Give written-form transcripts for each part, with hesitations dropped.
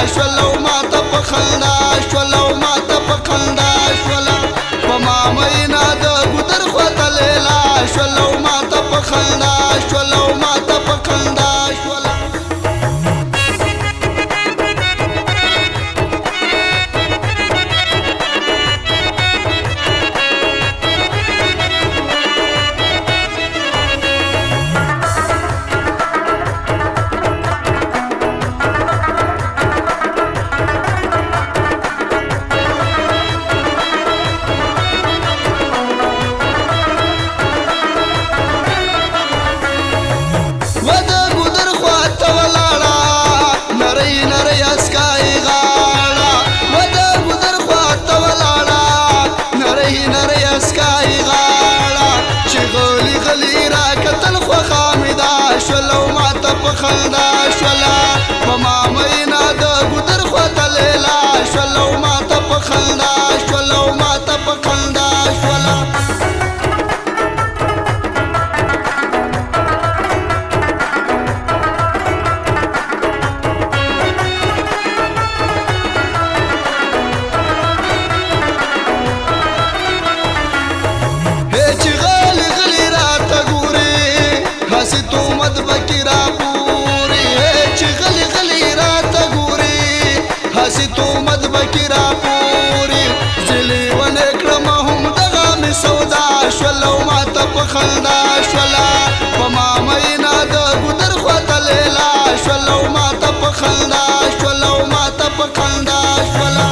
شولو ماته په خندا شولو ماته په خندا شولا په ما مینا د ګودر خواته لیلا شولو ماته په خندا شولو ماته په خندا شولا خندا شولا په ما مینا د ګودر خواته لیلا شولو ماته په خندا شولو ماته په خندا شولا هیڅ غلی غلی راته ګوري هسې تو مد بکی را تو مد بکی را پوری زلی ونکرم هم دغا سودا شولو ماته په خندا شولا په ما مینا د ګودر خواته لیلا شولو ماته په خندا شولو ماته په خندا شولا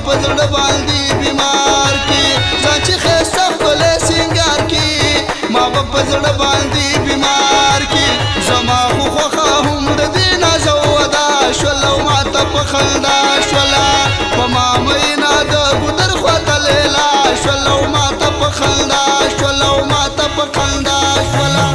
پزړ باندې بیمار کی ځکه خسته خپل سنگار کی ما په زړ باندې بیمار کی زما خو هم د دین زودا شولو ماته په خندا شولا په ما مینا د ګودر خواته لیلا شولو ماته په خندا شولو ماته په خندا شولا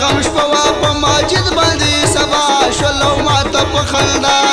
غم شپوا په ماجد باندې سبا شولو ماته په خندا